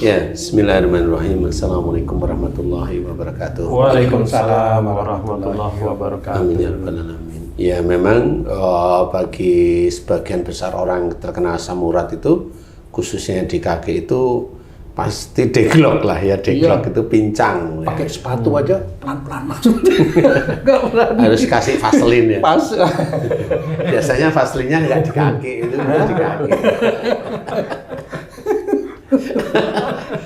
Ya, bismillahirrahmanirrahim. Assalamualaikum warahmatullahi wabarakatuh. Waalaikumsalam warahmatullahi wabarakatuh. Amin ya rabbal alamin. Ya, memang bagi sebagian besar orang terkena asam urat itu, khususnya di kaki itu pasti deglok lah ya, deglok itu pincang. Pakai Ya. sepatu aja pelan-pelan masuk. Nggak berani. Harus kasih vaselin ya. Pas. Biasanya vaselinnya nggak di kaki, itu di kaki.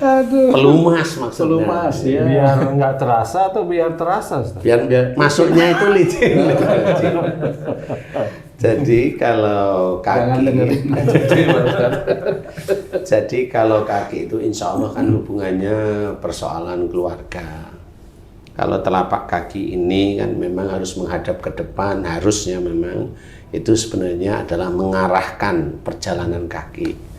Aduh. Pelumas maksudnya. Pelumas, ya. Biar nggak terasa atau biar terasa, Ustaz? Biar masuknya itu licin. Jadi kalau Jangan kaki, dengerin. jadi kalau kaki itu insya Allah kan hubungannya persoalan keluarga. Kalau telapak kaki ini kan memang harus menghadap ke depan, harusnya memang itu sebenarnya adalah mengarahkan perjalanan kaki.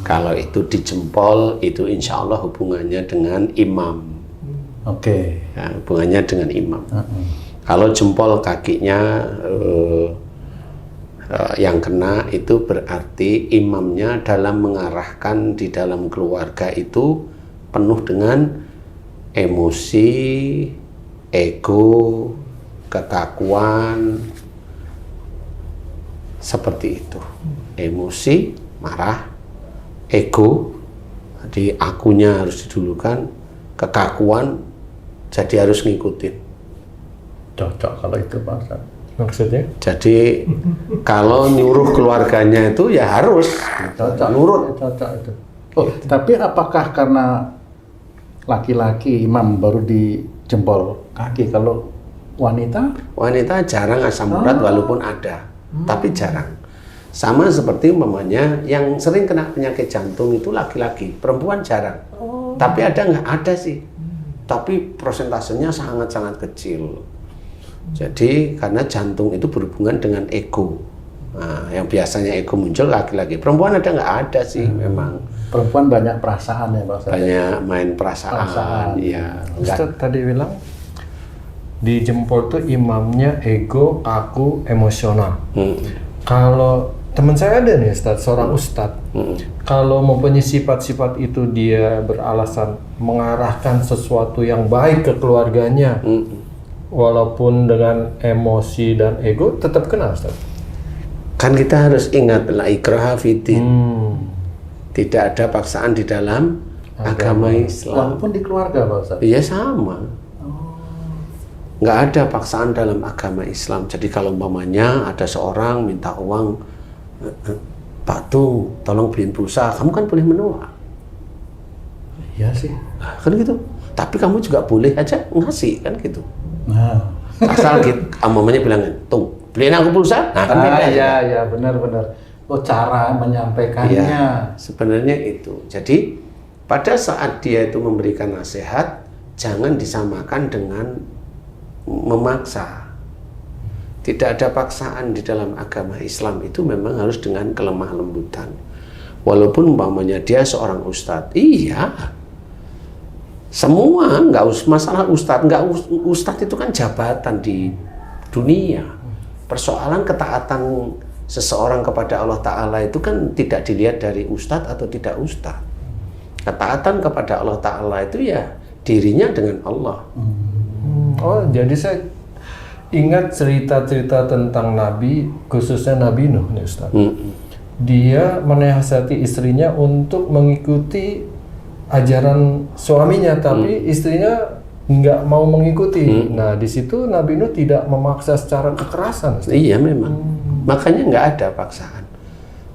Kalau itu di jempol, itu insya Allah hubungannya dengan imam. Oke. Ya, hubungannya dengan imam. Kalau jempol kakinya yang kena, itu berarti imamnya dalam mengarahkan di dalam keluarga itu penuh dengan emosi, ego, kekakuan, seperti itu. Emosi, marah, ego, jadi akunya harus didulukan, kekakuan, jadi harus ngikutin. Cocok kalau itu Pak Ustaz. Maksudnya? Jadi kalau nyuruh keluarganya itu ya harus Cocok. nurut. Cocok itu. Oh, tapi apakah karena laki-laki imam baru di jempol kaki, kalau wanita? Wanita jarang asam urat walaupun ada, tapi jarang. Sama seperti umpamanya yang sering kena penyakit jantung itu laki-laki, perempuan jarang. Tapi ada nggak? Ada sih. Tapi prosentasenya sangat-sangat kecil. Jadi karena jantung itu berhubungan dengan ego. Nah, yang biasanya ego muncul laki-laki. Perempuan ada nggak? Ada sih memang. Perempuan banyak perasaan ya Pak Ustaz. Banyak main perasaan. Ya, Ustaz tadi bilang di jempol tuh imamnya ego, aku, emosional. Kalau teman saya ada nih Ustaz, seorang Ustaz. Kalau mempunyai sifat-sifat itu dia beralasan mengarahkan sesuatu yang baik ke keluarganya. Walaupun dengan emosi dan ego tetap kena, Ustaz. Kan kita harus ingat la ikraha fiddin. Tidak ada paksaan di dalam agama Islam. Walaupun di keluarga Pak Ustaz. Iya sama. Nggak ada paksaan dalam agama Islam. Jadi kalau umpamanya ada seorang minta uang, Pak Tung, tolong beliin pulsa, kamu kan boleh menolak. Iya sih. Nah, kan gitu. Tapi kamu juga boleh aja ngasih, kan gitu. Nah. Asal gitu, umpamanya bilang, Tung, beliin aku pulsa. Nah, kan beda. Iya, benar-benar. Oh, cara menyampaikannya. Ya, sebenarnya itu. Jadi pada saat dia itu memberikan nasihat, jangan disamakan dengan memaksa. Tidak ada paksaan di dalam agama Islam, itu memang harus dengan kelemah lembutan. Walaupun umpamanya dia seorang ustadz, iya. Semua nggak masalah ustadz, ustadz itu kan jabatan di dunia. Persoalan ketaatan seseorang kepada Allah Ta'ala itu kan tidak dilihat dari ustadz atau tidak ustadz. Ketaatan kepada Allah Ta'ala itu ya dirinya dengan Allah. Oh, jadi saya ingat cerita-cerita tentang Nabi, khususnya Nabi Nuh nih Ustaz. Dia menasihati istrinya untuk mengikuti ajaran suaminya, tapi istrinya nggak mau mengikuti. Nah, di situ Nabi Nuh tidak memaksa secara kekerasan, Ustaz. Iya memang. Makanya nggak ada paksaan.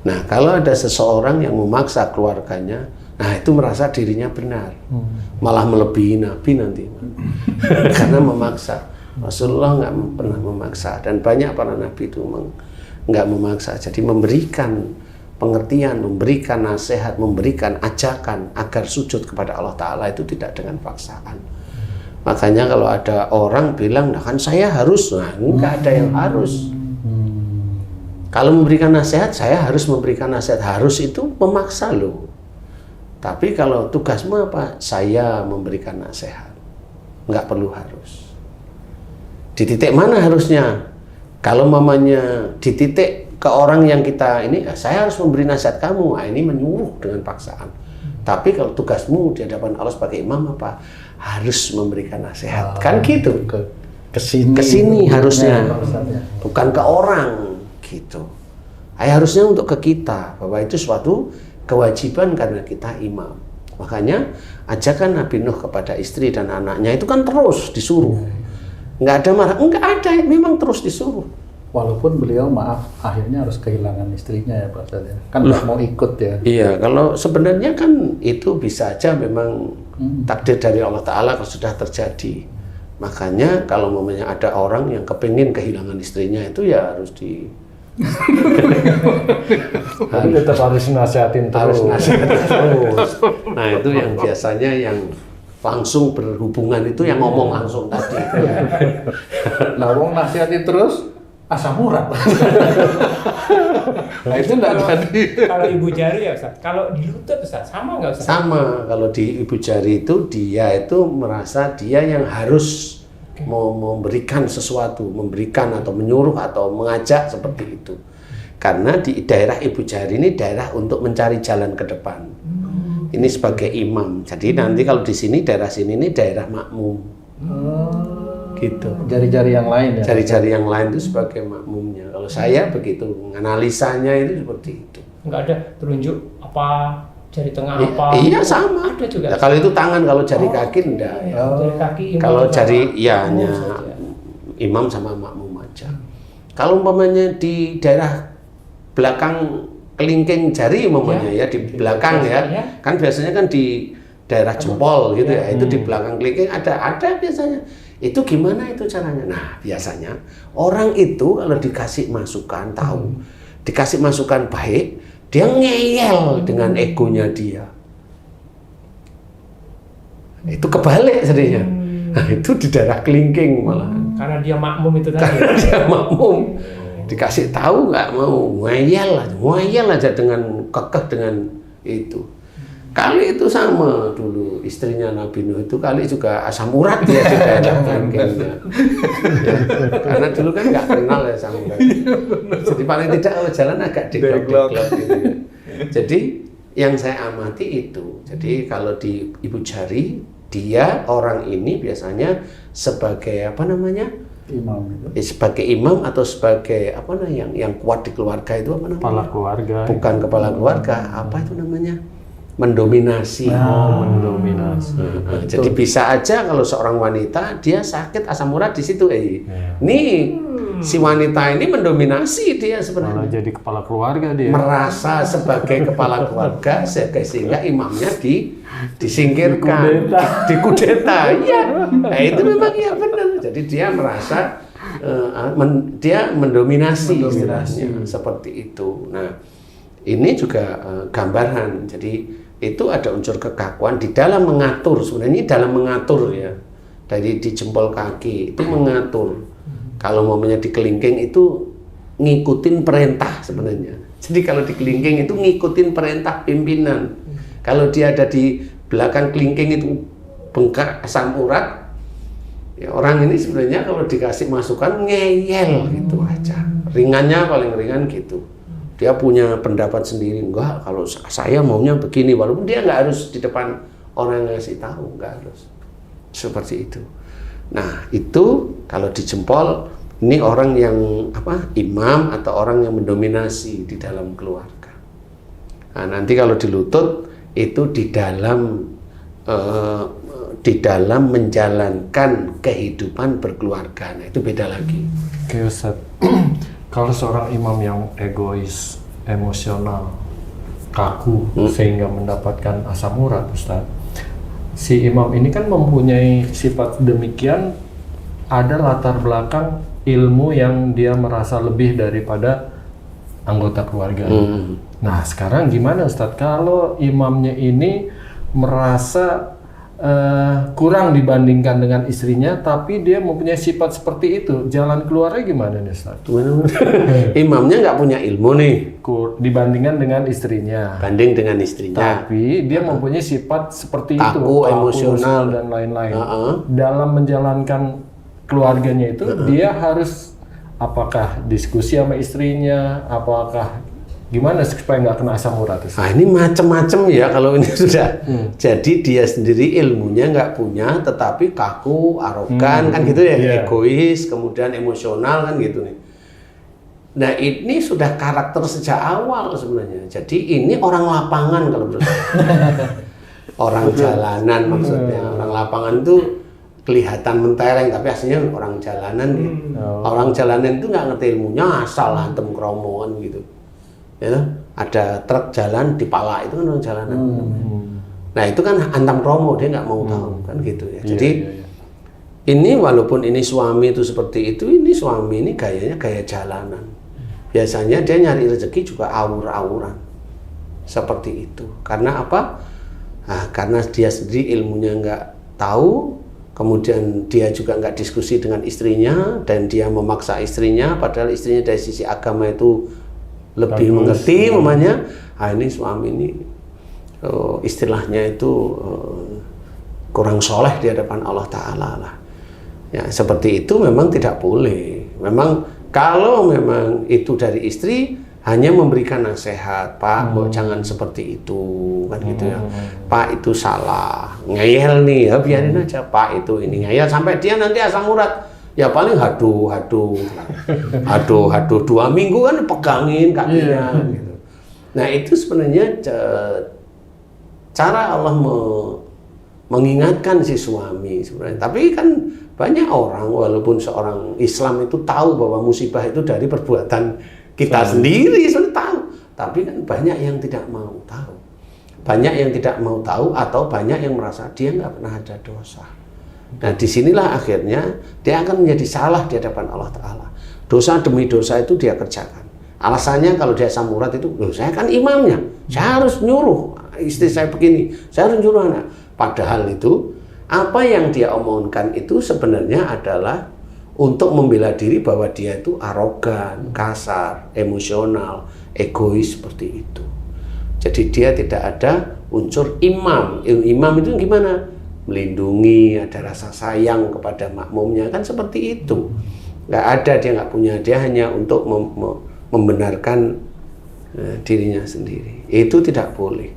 Nah, kalau ada seseorang yang memaksa keluarganya, nah itu merasa dirinya benar. Malah melebihi Nabi nanti. Karena memaksa. Rasulullah nggak pernah memaksa. Dan banyak para Nabi itu nggak memaksa. Jadi memberikan pengertian, memberikan nasihat, memberikan ajakan agar sujud kepada Allah Ta'ala itu tidak dengan paksaan. Makanya kalau ada orang bilang, nah kan saya harus, nah nggak ada yang harus. Kalau memberikan nasihat, saya harus memberikan nasihat. Harus itu memaksa loh. Tapi kalau tugasmu apa? Saya memberikan nasihat. Nggak perlu harus. Di titik mana harusnya? Kalau mamanya di titik ke orang yang kita ini, saya harus memberi nasihat kamu. Nah, ini menyuruh dengan paksaan. Tapi kalau tugasmu di hadapan Allah sebagai imam apa? Harus memberikan nasihat. Kan gitu. Kesini harusnya, bukan ke orang gitu. Harusnya untuk ke kita, bahwa itu suatu kewajiban karena kita imam. Makanya ajakan Nabi Nuh kepada istri dan anaknya itu kan terus disuruh. Nggak ada marah, nggak ada, memang terus disuruh. Walaupun beliau maaf akhirnya harus kehilangan istrinya ya Pak Ustadz ya. Kan nggak mau ikut ya. Iya, kalau sebenarnya kan itu bisa aja memang takdir dari Allah Ta'ala kalau sudah terjadi. Makanya kalau momennya ada orang yang kepingin kehilangan istrinya itu ya harus tapi tetap harus nasihatin terus. Harus nasihatin terus. Nah itu yang biasanya yang langsung berhubungan itu yang ngomong langsung tadi. Nah, wong nasihatin terus asam urat. Nah itu nggak jadi. Kalau ibu jari ya Ustaz, kalau di lutut Ustaz, sama nggak Ustaz? Sama, kalau di ibu jari itu dia itu merasa dia yang harus memberikan sesuatu, memberikan atau menyuruh atau mengajak seperti itu. Karena di daerah ibu jari ini daerah untuk mencari jalan ke depan. Ini sebagai imam. Jadi nanti kalau di sini daerah sini ini daerah makmum. Gitu. Jari-jari yang lain ya. Jari-jari yang lain itu sebagai makmumnya. Kalau saya begitu, analisanya itu seperti itu. Nggak ada telunjuk apa, jari tengah apa? Iya sama. Ada juga. Ya, kalau itu tangan, kalau jari kaki enggak. Ya, jari kaki imam. Kalau jari ya makmum hanya saja. imam sama makmum aja. Kalau umpamanya di daerah belakang kelingking jari umpamanya ya di belakang ya. Kan biasanya kan di daerah jempol gitu ya. Itu di belakang kelingking ada biasanya. Itu gimana itu caranya? Nah, biasanya orang itu kalau dikasih masukan tahu, dikasih masukan baik, dia ngeyel dengan egonya dia. Itu kebalik sebenarnya. Nah, itu di daerah kelingking malah. Karena dia makmum itu tadi. Karena dia makmum. Dikasih tahu nggak mau, ngeyel aja dengan kekeh dengan itu. Kali itu sama dulu istrinya Nabi Nuh itu kali juga asam urat dia di daerah kelingkingnya. Ya, karena dulu kan nggak kenal ya asam urat. Jadi paling tidak kalau jalan agak deglok gitu ya. Jadi yang saya amati itu, jadi kalau di ibu jari dia orang ini biasanya sebagai apa namanya? Imam itu. Sebagai imam atau sebagai apa namanya yang kuat di keluarga itu apa namanya? Kepala keluarga. Bukan kepala keluarga, apa itu namanya? Mendominasi. Mendominasi. Jadi bisa aja kalau seorang wanita dia sakit asam urat di situ. Nih si wanita ini mendominasi dia sebenarnya. Malah jadi kepala keluarga dia. Merasa sebagai kepala keluarga sehingga imamnya disingkirkan, dikudeta. Iya. Nah, itu memang ya benar. Jadi dia merasa dia mendominasi istilahnya seperti itu. Nah, ini juga gambaran. Jadi itu ada unsur kekakuan di dalam mengatur, sebenarnya dalam mengatur ya, dari di jempol kaki itu mengatur. Kalau momennya di kelingking itu ngikutin perintah sebenarnya. Jadi kalau di kelingking itu ngikutin perintah pimpinan. Kalau dia ada di belakang kelingking itu bengkak asam urat, ya orang ini sebenarnya kalau dikasih masukan ngeyel gitu aja. Ringannya paling ringan gitu. Dia punya pendapat sendiri, enggak kalau saya maunya begini, walaupun dia nggak harus di depan orang yang ngasih tahu, nggak harus seperti itu. Nah itu kalau di jempol ini orang yang apa imam atau orang yang mendominasi di dalam keluarga. Nah nanti kalau di lutut itu di dalam menjalankan kehidupan berkeluarga, nah itu beda lagi. Oke Ustaz. Kalau seorang imam yang egois, emosional, kaku, sehingga mendapatkan asam urat, Ustaz. Si imam ini kan mempunyai sifat demikian, ada latar belakang ilmu yang dia merasa lebih daripada anggota keluarga. Nah, sekarang gimana Ustaz? Kalau imamnya ini merasa kurang dibandingkan dengan istrinya, tapi dia mempunyai sifat seperti itu, jalan keluarnya gimana nih Ustaz? Imamnya nggak punya ilmu nih Dibandingkan dengan istrinya, banding dengan istrinya, tapi dia mempunyai sifat seperti itu, kaku, emosional dan lain-lain. Dalam menjalankan keluarganya itu, dia harus apakah diskusi sama istrinya, apakah Gimana supaya nggak kena asam urat? Nah ini macam-macam ya kalau ini sudah. Jadi dia sendiri ilmunya nggak punya, tetapi kaku, arogan kan gitu ya, egois, kemudian emosional kan gitu nih. Nah ini sudah karakter sejak awal sebenarnya. Jadi ini orang lapangan kalau menurut saya. Orang jalanan maksudnya. Orang lapangan itu kelihatan mentereng tapi aslinya orang jalanan ya. Orang jalanan itu nggak ngerti ilmunya, asal hantem kromo kan gitu. Ya, ada truk jalan di pala itu kan orang jalanan. Nah itu kan hantam kromo, dia nggak mau tahu kan gitu ya. Jadi ini walaupun ini suami itu seperti itu, ini suami ini gayanya gaya jalanan. Biasanya dia nyari rezeki juga awur-awuran seperti itu. Karena apa? Nah, karena dia sendiri ilmunya nggak tahu, kemudian dia juga nggak diskusi dengan istrinya dan dia memaksa istrinya, padahal istrinya dari sisi agama itu lebih mengerti mamanya. Nah, ini suami ini istilahnya itu kurang soleh di hadapan Allah Ta'ala lah. Ya, seperti itu memang tidak boleh. Memang kalau memang itu dari istri hanya memberikan nasihat, Pak, jangan seperti itu kan gitu ya. Pak itu salah, ngeyel nih ya, biarin aja Pak itu ini ngeyel sampai dia nanti asam urat. Ya paling haduh 2 minggu kan pegangin kakinya gitu. Nah itu sebenarnya cara Allah mengingatkan si suami sebenarnya. Tapi kan banyak orang walaupun seorang Islam itu tahu bahwa musibah itu dari perbuatan kita sendiri sudah tahu. Tapi kan banyak yang tidak mau tahu. Banyak yang tidak mau tahu atau banyak yang merasa dia nggak pernah ada dosa. Nah disinilah akhirnya dia akan menjadi salah di hadapan Allah Ta'ala. Dosa demi dosa itu dia kerjakan. Alasannya kalau dia asam urat itu, loh saya kan imamnya, saya harus nyuruh istri saya begini, saya harus nyuruh anak. Padahal itu apa yang dia omongkan itu sebenarnya adalah untuk membela diri bahwa dia itu arogan, kasar, emosional, egois seperti itu. Jadi dia tidak ada unsur imam. Imam itu gimana? Melindungi, ada rasa sayang kepada makmumnya, kan seperti itu. Nggak ada, dia nggak punya, dia hanya untuk membenarkan dirinya sendiri. Itu tidak boleh.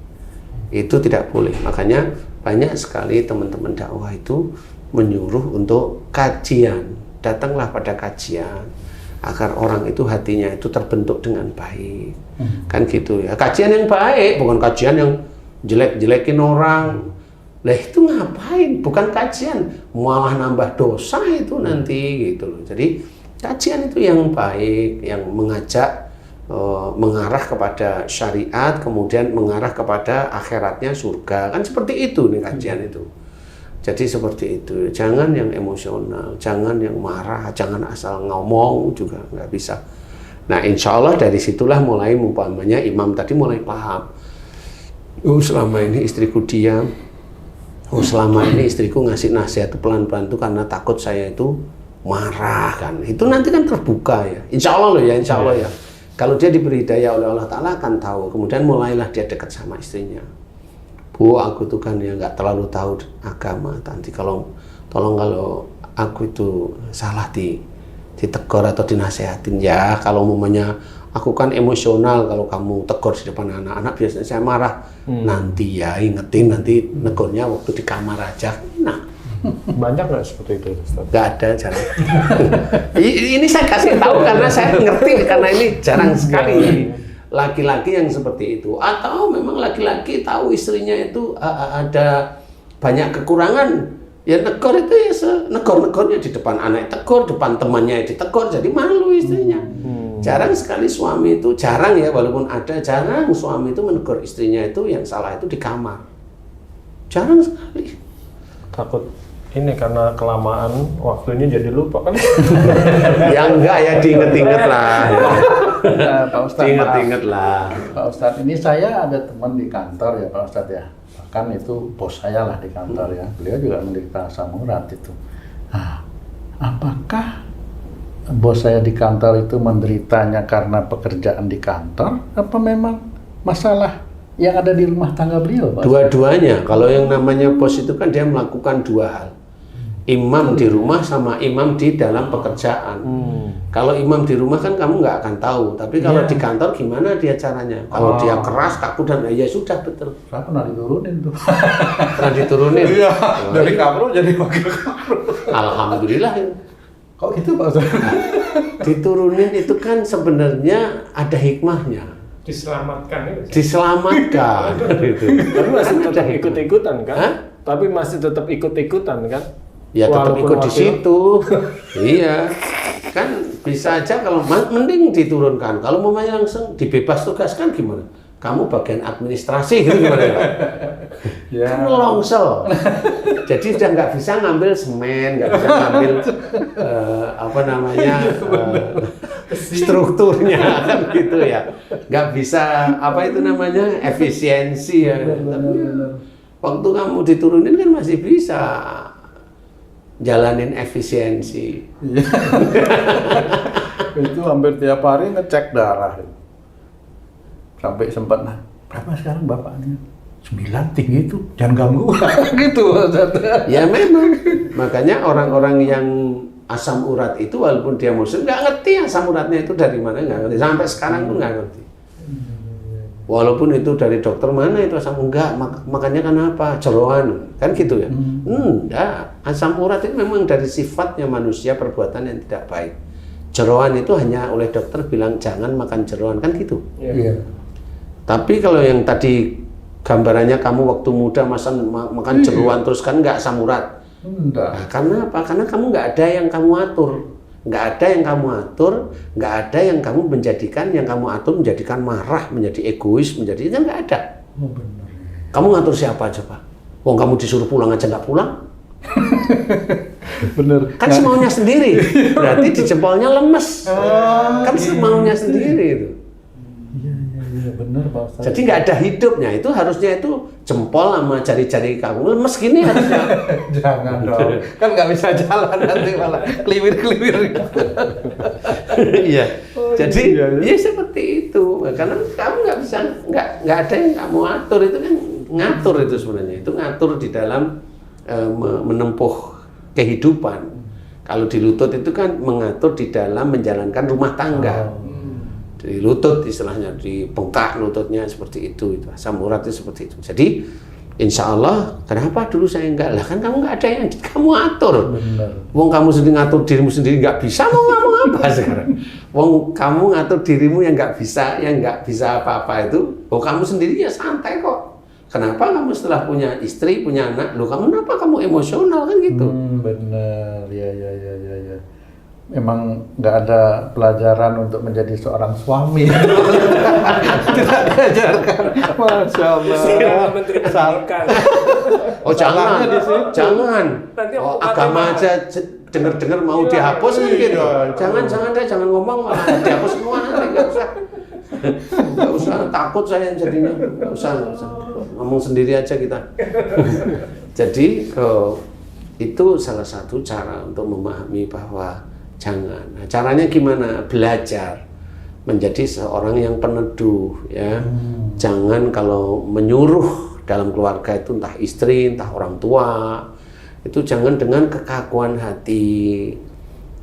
Itu tidak boleh. Makanya banyak sekali teman-teman dakwah itu menyuruh untuk kajian. Datanglah pada kajian agar orang itu hatinya itu terbentuk dengan baik. Kan gitu ya. Kajian yang baik, bukan kajian yang jelek-jelekin orang. Lah itu ngapain? Bukan kajian, malah nambah dosa itu nanti gitu loh. Jadi kajian itu yang baik, yang mengajak mengarah kepada syariat, kemudian mengarah kepada akhiratnya surga. Kan seperti itu nih kajian itu. Jadi seperti itu. Jangan yang emosional, jangan yang marah, jangan asal ngomong juga nggak bisa. Nah insya Allah dari situlah mulai umpamanya imam tadi mulai paham. Oh selama ini istriku diam. Oh selama ini istriku ngasih nasihat itu pelan-pelan itu karena takut saya itu marah kan. Itu nanti kan terbuka ya. Insya Allah loh ya, insya Allah ya. Kalau dia diberi hidayah oleh Allah Ta'ala akan tahu. Kemudian mulailah dia dekat sama istrinya. Bu, aku tuh kan ya nggak terlalu tahu agama. Nanti tolong kalau aku itu salah ditegur atau dinasehatin ya. Kalau umumnya aku kan emosional, kalau kamu tegur di depan anak-anak biasanya saya marah. Nanti ya ingetin, nanti negornya waktu di kamar aja. Nah, banyak nggak seperti itu, Ustaz? Nggak ada, jarang. Ini saya kasih tahu karena saya ngerti, karena ini jarang sekali laki-laki yang seperti itu. Atau memang laki-laki tahu istrinya itu ada banyak kekurangan, ya negor itu ya negor-negornya di depan anak tegur, depan temannya ditegur, jadi malu istrinya. Jarang sekali suami itu, jarang ya walaupun ada, jarang suami itu menegur istrinya itu yang salah itu di kamar. Jarang sekali. Takut ini karena kelamaan waktunya jadi lupa kan? Ya enggak ya, diinget-inget lah. Nah, Pak Ustadz, diinget-inget lah. Pak Ustadz, ini saya ada teman di kantor ya Pak Ustadz ya. Bahkan itu bos saya lah di kantor ya. Beliau juga menderita asam urat itu. Nah, apakah bos saya di kantor itu menderitanya karena pekerjaan di kantor, apa memang masalah yang ada di rumah tangga beliau, Pak? Dua-duanya. Kalau yang namanya bos itu kan dia melakukan dua hal. Imam di rumah sama imam di dalam pekerjaan. Kalau imam di rumah kan kamu nggak akan tahu, tapi kalau di kantor gimana dia caranya? Kalau dia keras, kaku dan ya sudah betul. Saya pernah diturunin tuh. Pernah diturunin. Iya, dari kapro jadi wakil kapro. Alhamdulillah. Kok gitu Pak Ustaz? Diturunin itu kan sebenarnya ada hikmahnya. Diselamatkan ya. Diselamatkan gitu. Tapi masih Kan ada tetap hikmah. ikut-ikutan kan? Hah? Tapi masih tetap ikut-ikutan kan? Ya tetap Walaupun ikut di wakil. situ. Iya. Kan bisa aja kalau mending diturunkan. Kalau mau langsung dibebas tugaskan gimana? Kamu bagian administrasi gitu gimana ya? Ya. Kan longsor. Jadi udah nggak bisa ngambil semen, nggak bisa ngambil strukturnya kan gitu ya. Nggak bisa efisiensi ya. Tapi waktu kamu diturunin kan masih bisa jalanin efisiensi. Iya. Itu hampir tiap hari ngecek darah. Sampai sempat, berapa sekarang bapaknya? 9 tinggi itu, jangan ganggu. Gitu. Ya memang, makanya orang-orang yang asam urat itu walaupun dia muslim nggak ngerti asam uratnya itu dari mana, nggak ngerti. Sampai sekarang pun nggak ngerti. Walaupun itu dari dokter mana itu asam, enggak, makanya kenapa? Jeroan, kan gitu ya? Enggak, asam urat itu memang dari sifatnya manusia, perbuatan yang tidak baik. Jeroan itu hanya oleh dokter bilang jangan makan jeroan, kan gitu? Iya. Tapi kalau yang tadi gambarannya kamu waktu muda makan jeroan terus kan nggak asam urat. Enggak. Nah, karena apa? Karena kamu nggak ada yang kamu atur. Nggak ada yang kamu atur, nggak ada yang kamu menjadikan, yang kamu atur menjadikan marah, menjadi egois, menjadi itu nggak ada. Oh, benar. Kamu ngatur siapa aja Pak? Wong kamu disuruh pulang aja nggak pulang? Bener. Kan semaunya sendiri. Berarti di jempolnya lemes. Kan semaunya sendiri itu. Iya, bener Pak Ustaz. Jadi nggak ada hidupnya. Itu harusnya itu jempol sama jari-jari kamu lemes gini harusnya. Jangan dong. Kan nggak bisa jalan nanti malah keliwir-keliwir. Iya. Jadi iya. ya seperti itu. Karena kamu nggak bisa, nggak ada yang kamu atur. Itu kan ngatur itu sebenarnya. Itu ngatur di dalam menempuh kehidupan. Kalau di lutut itu kan mengatur di dalam menjalankan rumah tangga. Di lutut istilahnya, di bengkak lututnya seperti itu asam urat itu seperti itu. Jadi insya Allah, kenapa dulu saya enggak? Lah kan kamu nggak ada yang kamu atur. Bener. Wong kamu sendiri ngatur dirimu sendiri nggak bisa, mau ngomong apa sekarang? Wong kamu ngatur dirimu yang nggak bisa apa-apa itu, kamu sendiri ya santai kok. Kenapa kamu setelah punya istri, punya anak, kenapa kamu emosional kan gitu? Bener, ya. Memang nggak ada pelajaran untuk menjadi seorang suami. Tidak diajarkan. Masya Allah. Istilah Menteri Pendidikan. Oh jangan. Nanti Oh, agama aja dengar-dengar mau dihapus kan gitu. Jangan ngomong malah dihapus semua nanti nggak usah takut saya jadinya. Nggak usah ngomong sendiri aja kita. Jadi itu salah satu cara untuk memahami bahwa jangan. Nah, caranya gimana? Belajar menjadi seorang yang peneduh ya. Jangan kalau menyuruh dalam keluarga itu entah istri, entah orang tua, itu jangan dengan kekakuan hati.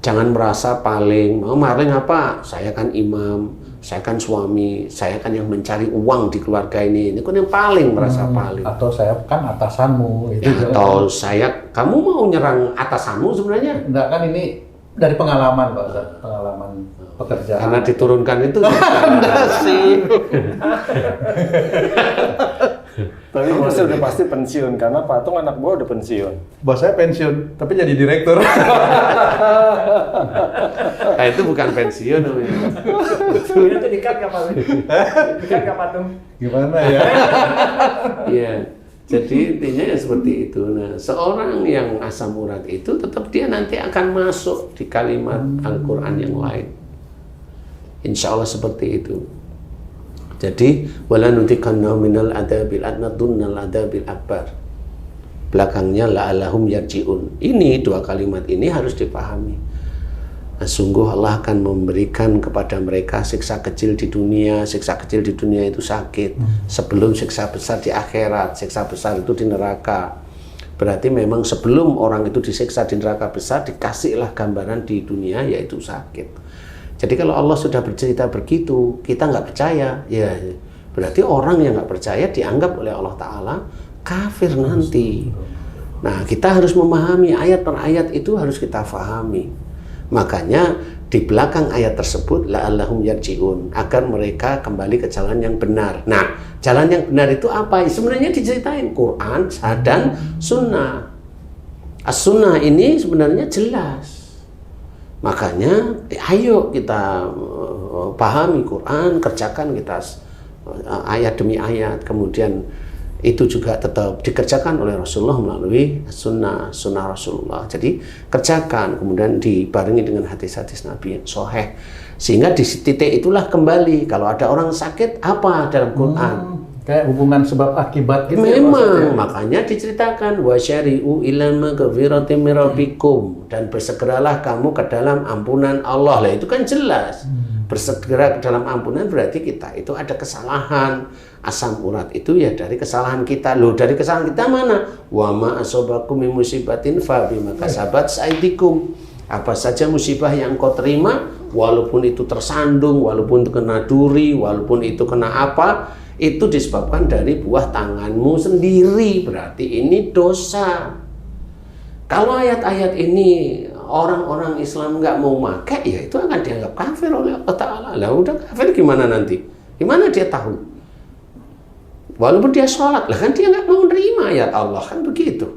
Jangan merasa paling apa? Saya kan imam, saya kan suami, saya kan yang mencari uang di keluarga ini. Ini kan yang paling merasa paling. Atau saya kan atasanmu. Ya, atau kamu mau nyerang atasanmu sebenarnya? Enggak, kan ini dari pengalaman Pak Ustaz, pengalaman pekerjaan. Karena diturunkan itu. Enggak sih. Tapi bosnya udah pasti pensiun karena Patung anak buah udah pensiun. Bos saya pensiun, tapi jadi direktur. Nah, itu bukan pensiun namanya. Itu dikat nggak Pak? Dikat nggak Patung? Gimana ya? Iya. Jadi intinya ya seperti itu. Nah, seorang yang asam urat itu tetap dia nanti akan masuk di kalimat Al-Quran yang lain. Insya Allah seperti itu. Jadi wala nutikanna minal adabil adna dunnal adabil akbar. Belakangnya la'allahum yarji'un. Ini dua kalimat ini harus dipahami. Nah, sungguh Allah akan memberikan kepada mereka siksa kecil di dunia. Siksa kecil di dunia itu sakit sebelum siksa besar di akhirat. Siksa besar itu di neraka. berarti memang sebelum orang itu disiksa di neraka besar, dikasihlah gambaran di dunia, yaitu sakit. Jadi kalau Allah sudah bercerita begitu, kita nggak percaya, ya berarti orang yang nggak percaya dianggap oleh Allah Ta'ala kafir nanti. Nah, kita harus memahami ayat per ayat itu, harus kita fahami. Makanya di belakang ayat tersebut la'allahum yarji'un, agar mereka kembali ke jalan yang benar. Nah, jalan yang benar itu apa? Sebenarnya diceritain Quran dan Sunnah. As-Sunnah ini sebenarnya jelas. Makanya ayo kita pahami Quran, kerjakan kita ayat demi ayat, kemudian itu juga tetap dikerjakan oleh Rasulullah melalui sunnah Rasulullah. Jadi kerjakan, kemudian dibarengi dengan hadis-hadis Nabi yang sahih, sehingga di titik itulah kembali kalau ada orang sakit apa dalam Quran. Kayak hubungan sebab akibat gitu. Memang, makanya diceritakan wasyari'u ila maghfiratin min rabbikum, dan bersegeralah kamu ke dalam ampunan Allah. Lah itu kan jelas. Bersegera ke dalam ampunan berarti kita itu ada kesalahan. Asam urat itu ya dari kesalahan kita. Loh, dari kesalahan kita mana? Wa ma asabakum min musibatin fa bima kasabat aydikum. Apa saja musibah yang kau terima, walaupun itu tersandung, walaupun itu kena duri, walaupun itu kena apa, itu disebabkan dari buah tanganmu sendiri. Berarti ini dosa. Kalau ayat-ayat ini orang-orang Islam nggak mau pakai, ya itu akan dianggap kafir oleh Allah Ta'ala. Lah udah kafir gimana nanti? Gimana dia tahu? Walaupun dia sholat, lah kan dia nggak mau nerima ayat Allah, kan begitu.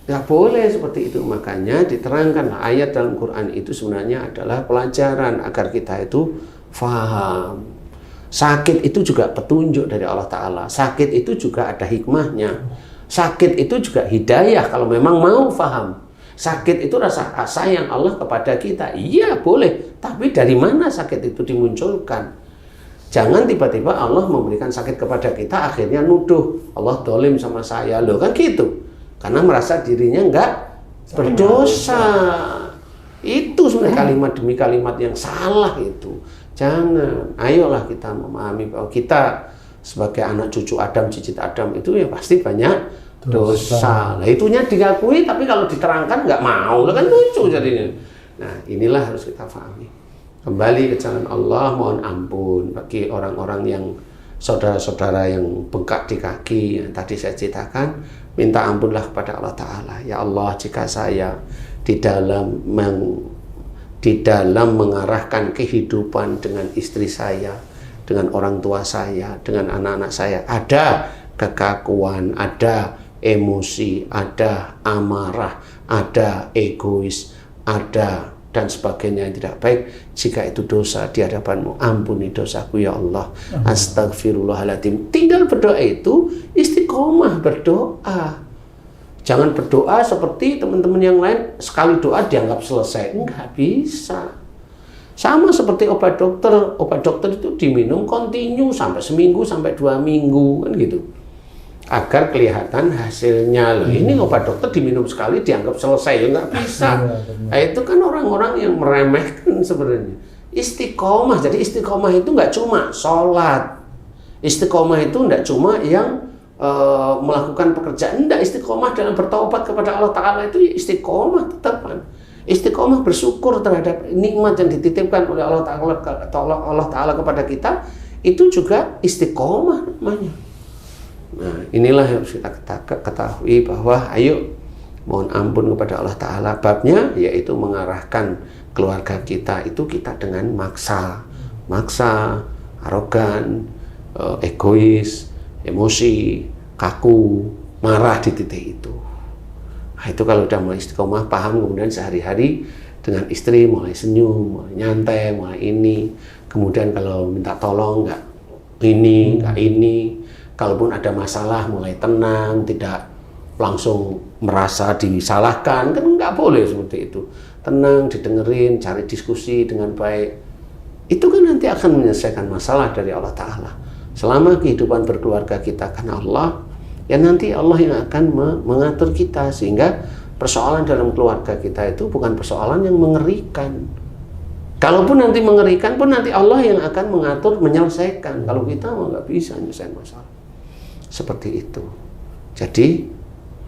Nggak boleh seperti itu. Makanya diterangkan ayat dalam Quran itu sebenarnya adalah pelajaran agar kita itu faham. Sakit itu juga petunjuk dari Allah Ta'ala. Sakit itu juga ada hikmahnya. Sakit itu juga hidayah kalau memang mau faham. Sakit itu rasa sayang Allah kepada kita. Iya boleh, tapi dari mana sakit itu dimunculkan? Jangan tiba-tiba Allah memberikan sakit kepada kita, akhirnya nuduh Allah dolim sama saya. Loh kan gitu. Karena merasa dirinya enggak berdosa. Itu sebenarnya kalimat demi kalimat yang salah itu. Jangan. Ayolah kita memahami bahwa kita sebagai anak cucu Adam, cicit Adam itu ya pasti banyak dosa. Nah itunya diakui, tapi kalau diterangkan nggak mau, kan lucu jadinya. Nah inilah harus kita pahami. Kembali ke jalan Allah, mohon ampun bagi orang-orang yang saudara-saudara yang bengkak di kaki yang tadi saya ceritakan, minta ampunlah kepada Allah Ta'ala. Ya Allah, jika saya di dalam mengarahkan kehidupan dengan istri saya, dengan orang tua saya, dengan anak-anak saya, ada kekakuan, ada emosi, ada amarah, ada egois, ada dan sebagainya yang tidak baik, jika itu dosa di hadapanmu, ampuni dosaku ya Allah. Astagfirullahaladzim. Tinggal berdoa itu istiqomah berdoa. Jangan berdoa seperti teman-teman yang lain, sekali doa dianggap selesai. Enggak bisa. Sama seperti obat dokter. Obat dokter itu diminum kontinu sampai seminggu, sampai 2 minggu kan gitu, agar kelihatan hasilnya. Loh, ini obat dokter diminum sekali dianggap selesai, ya nggak bisa. Nah, itu kan orang-orang yang meremehkan sebenarnya. Istiqomah, jadi istiqomah itu nggak cuma sholat. Istiqomah itu nggak cuma yang melakukan pekerjaan. Enggak, istiqomah dalam bertaubat kepada Allah Ta'ala itu istiqomah tetapan. Istiqomah bersyukur terhadap nikmat yang dititipkan oleh Allah Ta'ala kepada kita, itu juga istiqomah namanya. Nah, inilah yang harus kita ketahui bahwa ayo mohon ampun kepada Allah Ta'ala. Babnya yaitu mengarahkan keluarga kita itu kita dengan maksa, arogan, egois, emosi, kaku, marah di titik itu. Nah, itu kalau udah mulai istiqomah, paham, kemudian sehari-hari dengan istri mulai senyum, mulai nyantai, mulai ini. Kemudian kalau minta tolong nggak ini. Kalaupun ada masalah mulai tenang, tidak langsung merasa disalahkan, kan nggak boleh seperti itu. Tenang, didengerin, cari diskusi dengan baik. Itu kan nanti akan menyelesaikan masalah dari Allah Ta'ala. Selama kehidupan berkeluarga kita karena Allah, ya nanti Allah yang akan mengatur kita, sehingga persoalan dalam keluarga kita itu bukan persoalan yang mengerikan. Kalaupun nanti mengerikan pun nanti Allah yang akan mengatur, menyelesaikan. Kalau kita nggak bisa menyelesaikan masalah. Seperti itu. Jadi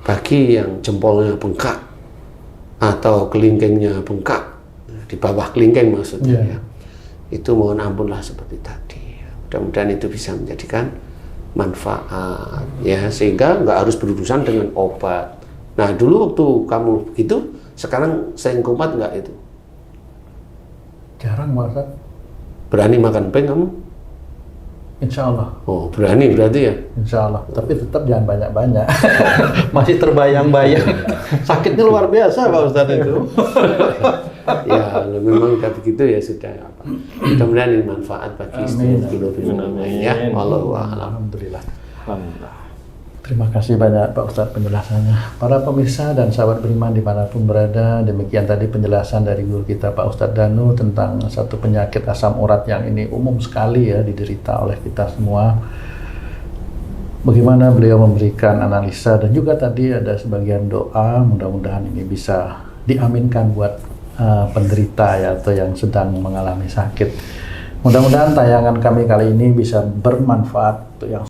Bagi yang jempolnya bengkak atau kelingkingnya bengkak, di bawah kelingking maksudnya ya, itu mohon ampunlah seperti tadi. Mudah-mudahan itu bisa menjadikan manfaat ya, sehingga nggak harus berurusan dengan obat. Nah dulu waktu kamu begitu, sekarang sering kumat nggak itu? Jarang Pak Ustadz. Berani makan peng kamu? Insya Allah. Oh berani berarti ya? Insya Allah, tapi tetap jangan banyak-banyak. Masih terbayang-bayang. Sakitnya luar biasa Pak Ustadz itu. Ya memang udah begitu ya sudah. Mudah-mudahan ini manfaat bagi seluruh ya. Wallahu a'lam. Alhamdulillah. Terima kasih banyak Pak Ustadz penjelasannya. Para pemirsa dan sahabat beriman dimanapun berada, demikian tadi penjelasan dari guru kita Pak Ustadz Danu tentang satu penyakit asam urat yang ini umum sekali ya diderita oleh kita semua. Bagaimana beliau memberikan analisa dan juga tadi ada sebagian doa, mudah-mudahan ini bisa diaminkan buat penderita ya atau yang sedang mengalami sakit. Mudah-mudahan tayangan kami kali ini bisa bermanfaat untuk yang